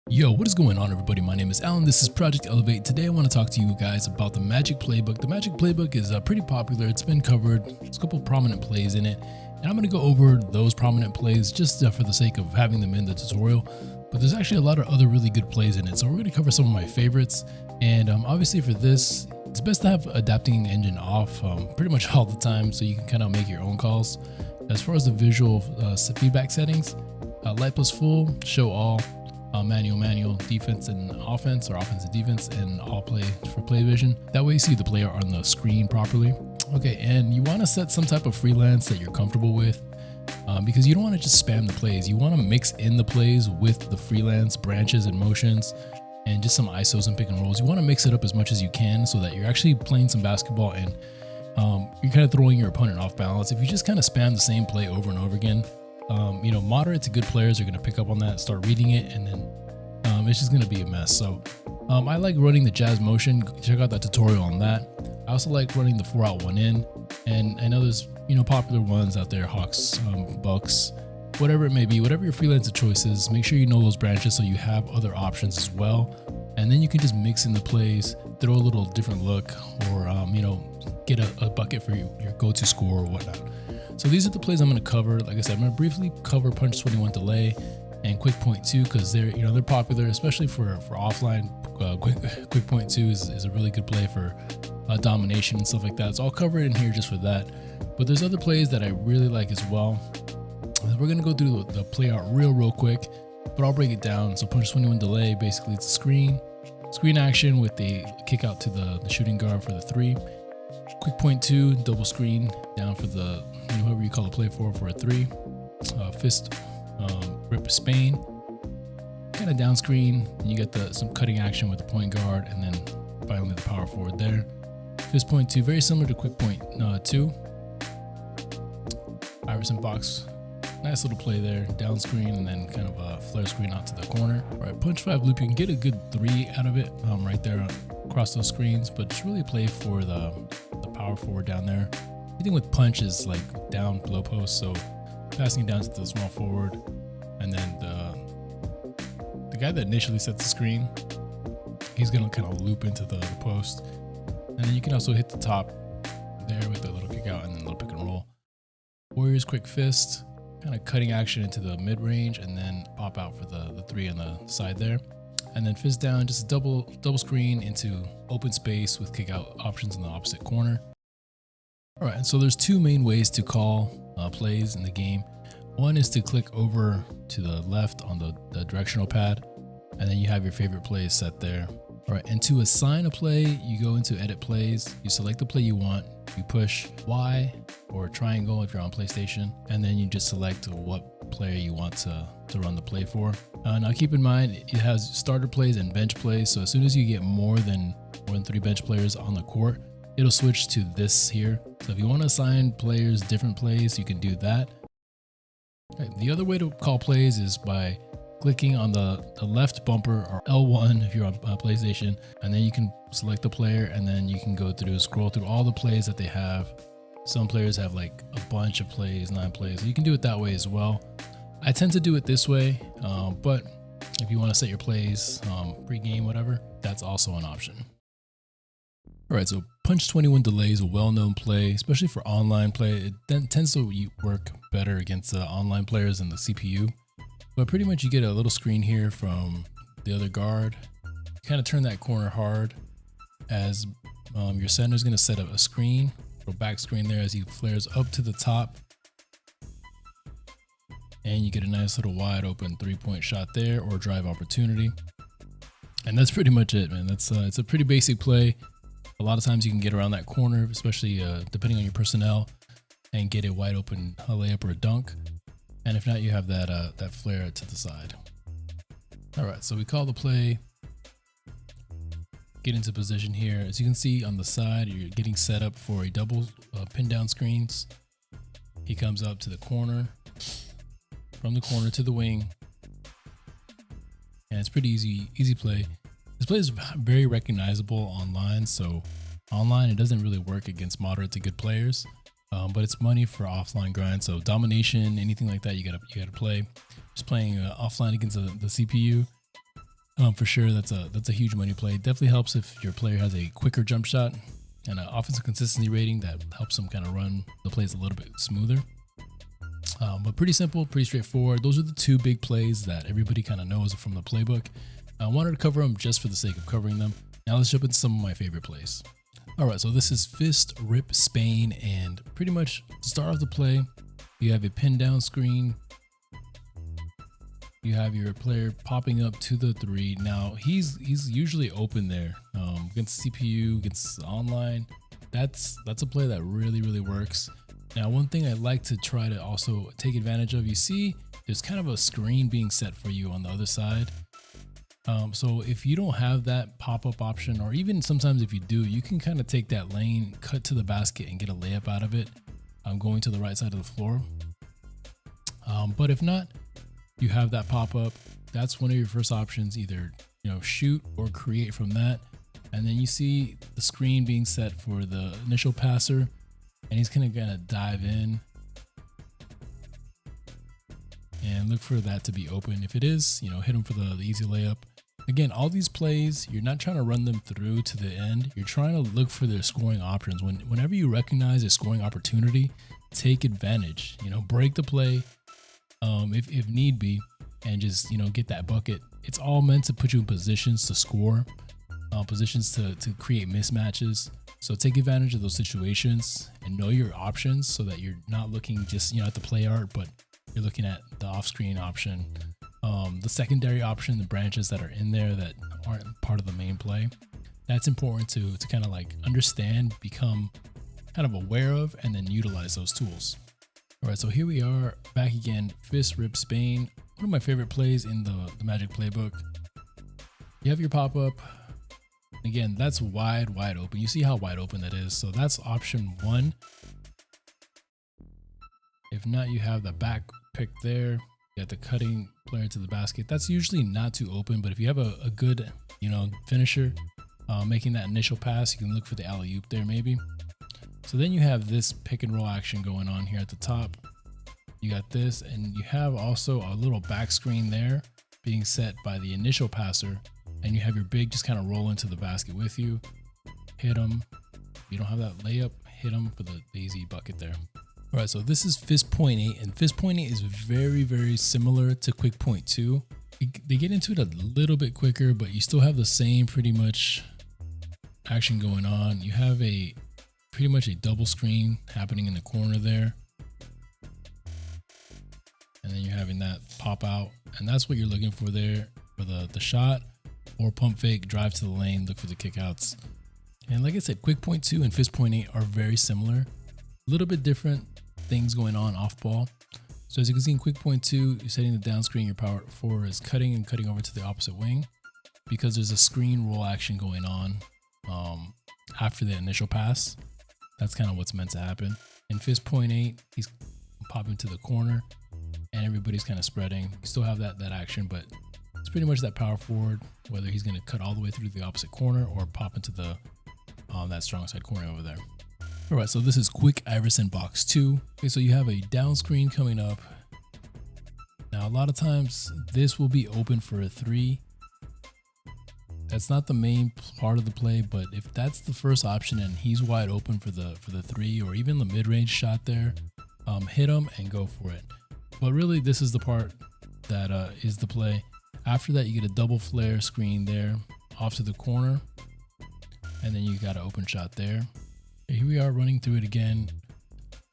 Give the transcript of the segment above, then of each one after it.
Yo, what is going on, everybody? My name is Alan. This is Project Elevate. Today I want to talk to you guys about the Magic Playbook. The Magic Playbook is pretty popular. It's been covered. There's a couple prominent plays in it, and I'm going to go over those prominent plays just for the sake of having them in the tutorial. But there's actually a lot of other really good plays in it, so we're going to cover some of my favorites. And obviously for this, it's best to have adapting engine off pretty much all the time, so you can kind of make your own calls. As far as the visual feedback settings, light plus full, show all. Manual, defense and offense, or offense and defense, and all play for play vision. That way you see the player on the screen properly. Okay, and you want to set some type of freelance that you're comfortable with, because you don't want to just spam the plays. You want to mix in the plays with the freelance branches and motions and just some ISOs and pick and rolls. You want to mix it up as much as you can so that you're actually playing some basketball and you're kind of throwing your opponent off balance. If you just kind of spam the same play over and over again, moderate to good players are going to pick up on that, start reading it, and then it's just going to be a mess. So I like running the jazz motion. Check out that tutorial on that. I also like running the 4 out 1 in, and I know there's popular ones out there, Hawks, Bucks, whatever it may be, whatever your freelancer choice is. Make sure you know those branches so you have other options as well, and then you can just mix in the plays, throw a little different look, or get a bucket for your go-to score or whatnot. So these are the plays I'm going to cover. Like I said, I'm going to briefly cover punch 21 delay and quick point 2 because they're popular, especially for offline. Quick point 2 is a really good play for domination and stuff like that. So I'll cover it in here just for that. But there's other plays that I really like as well. We're going to go through the play out real quick, but I'll break it down. So punch 21 delay, basically it's a screen action with the kick out to the shooting guard for the 3. Quick point 2, double screen down for the whoever you call the play for a 3. Fist rip Spain, kind of down screen. And you get some cutting action with the point guard, and then finally the power forward there. Fist point 2, very similar to quick point 2. Iverson box, nice little play there, down screen, and then kind of a flare screen out to the corner. All right, punch 5 loop, you can get a good 3 out of it right there across those screens, but it's really a play for the power forward down there. Anything with punch is like down below post, so passing it down to the small forward, and then the guy that initially sets the screen, he's gonna kind of loop into the post, and then you can also hit the top there with the little kick out and then a little pick and roll. Warriors quick fist, kind of cutting action into the mid range, and then pop out for the 3 on the side there, and then fist down, just a double screen into open space with kick out options in the opposite corner. All right, so there's 2 main ways to call plays in the game. One is to click over to the left on the directional pad, and then you have your favorite plays set there. All right, and to assign a play, you go into edit plays, you select the play you want, you push Y or triangle if you're on PlayStation, and then you just select what player you want to run the play for. Now keep in mind, it has starter plays and bench plays, so as soon as you get more than 3 bench players on the court, it'll switch to this here. So if you want to assign players different plays, you can do that. Okay, the other way to call plays is by clicking on the left bumper, or L1 if you're on PlayStation, and then you can select the player, and then you can scroll through all the plays that they have. Some players have like a bunch of plays, 9 plays. So you can do it that way as well. I tend to do it this way, but if you want to set your plays pre-game, whatever, that's also an option. All right, so punch 21 delay is a well-known play, especially for online play. It then tends to work better against online players in the CPU. But pretty much you get a little screen here from the other guard. Kind of turn that corner hard as your center is going to set up a screen, or back screen there as he flares up to the top. And you get a nice little wide open 3-point shot there, or drive opportunity. And that's pretty much it, man. It's a pretty basic play. A lot of times you can get around that corner, especially depending on your personnel, and get a wide open layup or a dunk. And if not, you have that flare to the side. All right, so we call the play, get into position here. As you can see on the side, you're getting set up for a double pin down screens. He comes up to the corner, from the corner to the wing, and it's pretty easy play. This play is very recognizable online, so online it doesn't really work against moderate to good players, but it's money for offline grind. So domination, anything like that, you gotta play. Just playing offline against the CPU, For sure, that's a huge money play. Definitely helps if your player has a quicker jump shot and an offensive consistency rating that helps them kind of run the plays a little bit smoother. But pretty simple, pretty straightforward. Those are the two big plays that everybody kind of knows from the playbook. I wanted to cover them just for the sake of covering them. Now let's jump into some of my favorite plays. All right, so this is Fist Rip Spain, and pretty much to start off the play, you have a pin down screen. You have your player popping up to the three. Now he's usually open there against CPU, against online. That's a play that really works. Now, one thing I like to try to also take advantage of, you see there's kind of a screen being set for you on the other side. So if you don't have that pop-up option, or even sometimes if you do, you can kind of take that lane, cut to the basket and get a layup out of it, going to the right side of the floor. But if not, you have that pop-up. That's one of your first options, either shoot or create from that. And then you see the screen being set for the initial passer, and he's gonna dive in and look for that to be open. If it is, hit him for the easy layup. Again, all these plays, you're not trying to run them through to the end. You're trying to look for their scoring options. Whenever you recognize a scoring opportunity, take advantage. Break the play if need be, and just get that bucket. It's all meant to put you in positions to score, positions to create mismatches. So take advantage of those situations and know your options, so that you're not looking just at the play art, but you're looking at the off-screen option, the secondary option, the branches that are in there that aren't part of the main play. That's important to kind of like understand, become kind of aware of, and then utilize those tools. All right, so here we are back again. Fist Rip Spain, one of my favorite plays in the Magic Playbook. You have your pop-up. Again, that's wide open. You see how wide open that is. So that's option one. If not, you have the back pick there. You got the cutting player to the basket. That's usually not too open, but if you have a good, finisher making that initial pass, you can look for the alley-oop there maybe. So then you have this pick and roll action going on here at the top. You got this, and you have also a little back screen there being set by the initial passer. And you have your big just kind of roll into the basket with you, hit them. If you don't have that layup, hit them for the easy bucket there. All right, so this is Fist Point 8, and Fist Point 8 is very similar to Quick Point 2. They get into it a little bit quicker, but you still have the same pretty much action going on. You have pretty much a double screen happening in the corner there. And then you're having that pop out, and that's what you're looking for there for the shot. Or pump fake, drive to the lane, look for the kickouts. And like I said, Quick Point 2 and Fist Point 8 are very similar. A little bit different things going on off ball. So as you can see in Quick Point 2, you're setting the down screen, your power 4 is cutting and cutting over to the opposite wing, because there's a screen roll action going on after the initial pass. That's kind of what's meant to happen. In Fist Point 8, he's popping to the corner and everybody's kind of spreading. You still have that action, but it's pretty much that power forward, whether he's going to cut all the way through the opposite corner or pop into the that strong side corner over there. All right, so this is Quick Iverson Box 2. Okay, so you have a down screen coming up. Now, a lot of times this will be open for a 3. That's not the main part of the play, but if that's the first option and he's wide open for the 3, or even the mid-range shot there, hit him and go for it. But really, this is the part that is the play. After that, you get a double flare screen there off to the corner, and then you got an open shot there. Okay, here we are running through it again.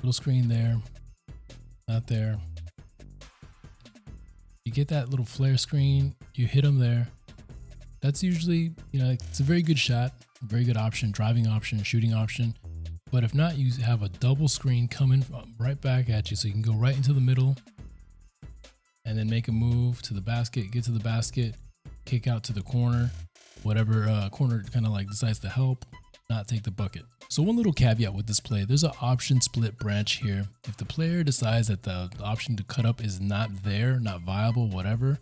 Little screen there, not there. You get that little flare screen, you hit them there. That's usually, it's a very good shot, a very good option, driving option, shooting option. But if not, you have a double screen coming right back at you, so you can go right into the middle and then make a move to the basket, get to the basket, kick out to the corner, whatever corner kind of like decides to help, not take the bucket. So one little caveat with this play, there's an option split branch here. If the player decides that the option to cut up is not there, not viable, whatever,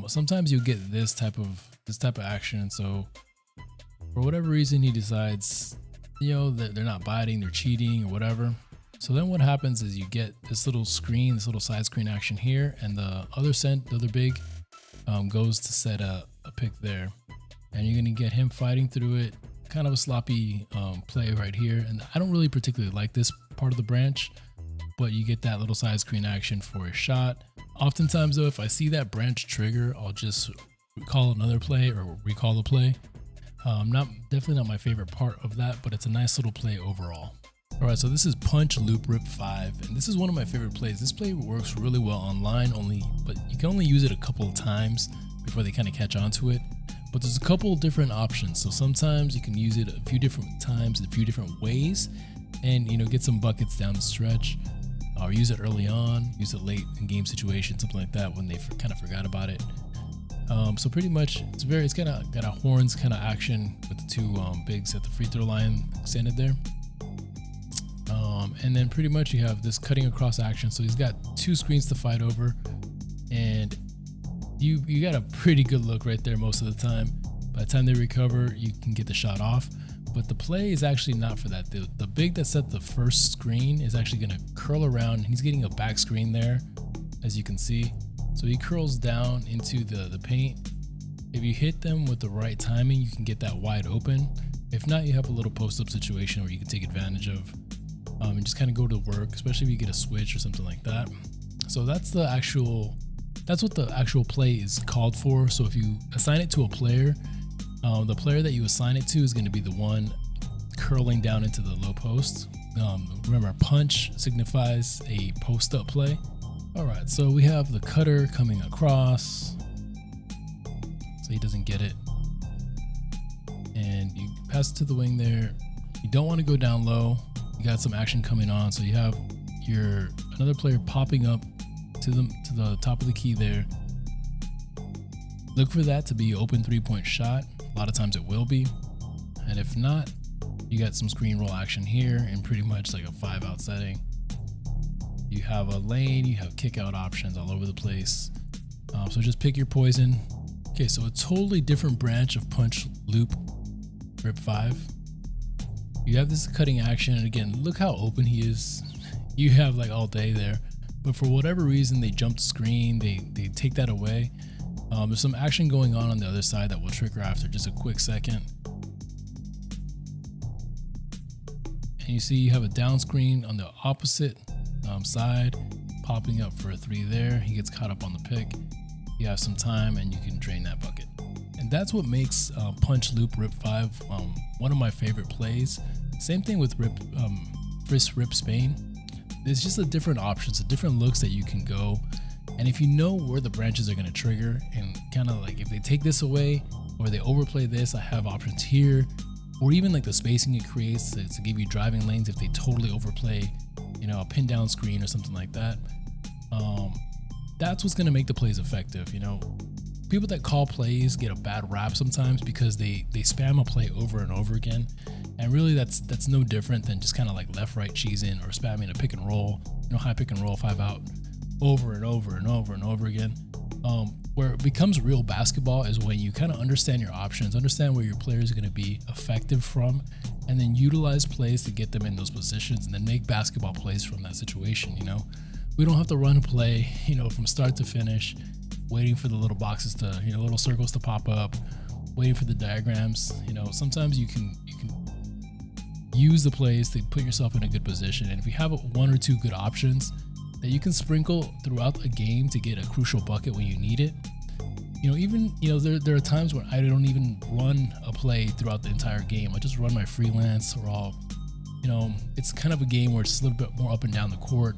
sometimes you get this type of action. So for whatever reason, he decides, that they're not biting, they're cheating or whatever. So then what happens is you get this little screen, this little side screen action here, and the other big goes to set a pick there, and you're gonna get him fighting through it. Kind of a sloppy play right here, and I don't really particularly like this part of the branch, but you get that little side screen action for a shot. Oftentimes though, if I see that branch trigger, I'll just recall another play or recall the play. Definitely not my favorite part of that, but it's a nice little play overall. All right, so this is punch loop rip 5, and this is one of my favorite plays. This play works really well online but you can only use it a couple of times before they kind of catch on to it. But there's a couple of different options. So sometimes you can use it a few different times in a few different ways and, you know, get some buckets down the stretch, or use it early on, use it late in game situation, something like that when they kind of forgot about it. So pretty much it's kind of got a horns kind of action with the two bigs at the free throw line extended there. And then pretty much you have this cutting across action. So he's got two screens to fight over, and you got a pretty good look right there most of the time. By the time they recover, you can get the shot off. But the play is actually not for that. The big that set the first screen is actually going to curl around. He's getting a back screen there, as you can see. So he curls down into the paint. If you hit them with the right timing, you can get that wide open. If not, you have a little post-up situation where you can take advantage of and just kind of go to work, especially if you get a switch or something like that. So that's what the actual play is called for. So if you assign it to a player, the player that you assign it to is going to be the one curling down into the low post. Remember, punch signifies a post-up play. All right, so we have the cutter coming across, so he doesn't get it, and you pass it to the wing there. You don't want to go down low. You got some action coming on, so you have another player popping up to the top of the key there. Look for that to be open 3-point shot. A lot of times it will be, and if not, you got some screen roll action here in pretty much like a 5-out setting. You have a lane, you have kick out options all over the place. So just pick your poison. Okay, so a totally different branch of punch loop rip 5. You have this cutting action, and again, look how open he is. You have like all day there, but for whatever reason, they jump the screen, they take that away. There's some action going on the other side that will trigger after just a quick second. And you see you have a down screen on the opposite side, popping up for a 3 there. He gets caught up on the pick. You have some time and you can drain that bucket. And that's what makes punch loop rip 5 one of my favorite plays. Same thing with rip Spain. There's just a different options, different looks that you can go. And if you know where the branches are going to trigger, and kind of like if they take this away or they overplay this, I have options here, or even like the spacing it creates to give you driving lanes if they totally overplay, you know, a pin down screen or something like that. That's what's going to make the plays effective. You know, people that call plays get a bad rap sometimes because they spam a play over and over again. And really that's no different than just kind of like left, right, cheese in, or spamming a pick and roll, you know, high pick and roll 5-out over and over and over and over again. Where it becomes real basketball is when you kind of understand your options, understand where your players are going to be effective from, and then utilize plays to get them in those positions and then make basketball plays from that situation. You know, we don't have to run a play, you know, from start to finish, waiting for the little boxes to, you know, little circles to pop up, waiting for the diagrams. You know, sometimes you can use the plays to put yourself in a good position. And if you have 1 or 2 good options that you can sprinkle throughout a game to get a crucial bucket when you need it. You know, even, you know, there are times where I don't even run a play throughout the entire game. I just run my freelance, or all, you know, it's kind of a game where it's a little bit more up and down the court.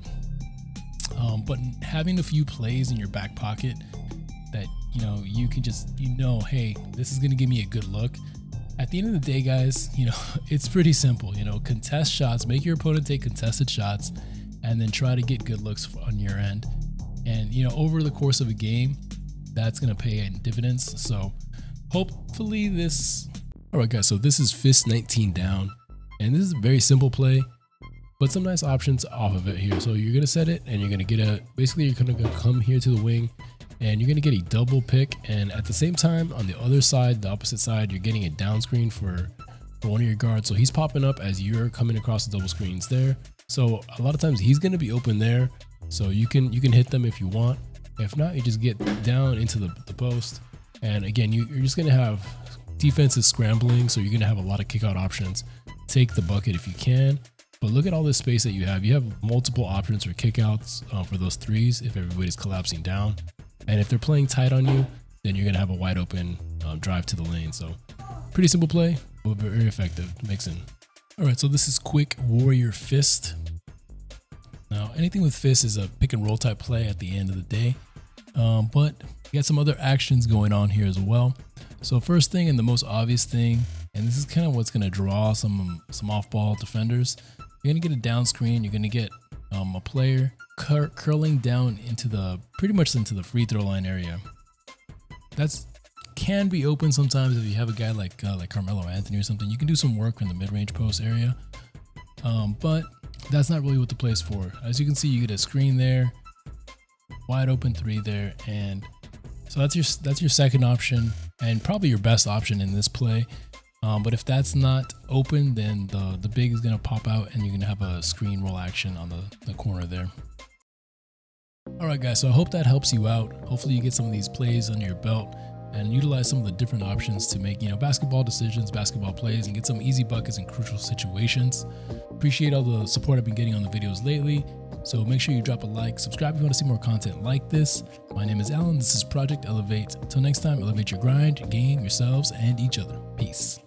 But having a few plays in your back pocket that, you know, you can just, you know, hey, this is going to give me a good look. At the end of the day, guys, you know, it's pretty simple. You know, contest shots, make your opponent take contested shots, and then try to get good looks on your end. And, you know, over the course of a game, that's going to pay in dividends. So hopefully this, all right guys, so this is fist 19 down, and this is a very simple play, but some nice options off of it here. So you're going to set it, and you're going to get basically you're going to come here to the wing, and you're going to get a double pick. And at the same time, on the other side, the opposite side, you're getting a down screen for one of your guards. So he's popping up as you're coming across the double screens there. So a lot of times he's going to be open there. So you can hit them if you want. If not, you just get down into the post, And again, you're just going to have defenses scrambling, so you're going to have a lot of kick out options. Take the bucket if you can, but look at all this space that you have. You have multiple options for kickouts for those threes if everybody's collapsing down. And if they're playing tight on you, then you're going to have a wide open drive to the lane. So pretty simple play, but very effective mixing. All right, so this is quick warrior fist. Now, anything with fist is a pick and roll type play at the end of the day, but you got some other actions going on here as well. So first thing and the most obvious thing, and this is kind of what's going to draw some off-ball defenders. You're going to get a down screen. You're going to get a player curling down into pretty much into the free throw line area. That's can be open sometimes if you have a guy like Carmelo Anthony or something. You can do some work in the mid-range post area, but that's not really what the play is for. As you can see, you get a screen there, wide open three there, and so that's your second option and probably your best option in this play. But if that's not open, then the big is gonna pop out and you're gonna have a screen roll action on the corner there. All right, guys, so I hope that helps you out. Hopefully you get some of these plays under your belt and utilize some of the different options to make, basketball decisions, basketball plays, and get some easy buckets in crucial situations. Appreciate all the support I've been getting on the videos lately. So make sure you drop a like, subscribe if you want to see more content like this. My name is Alan. This is Project Elevate. Until next time, elevate your grind, your game, yourselves, and each other. Peace.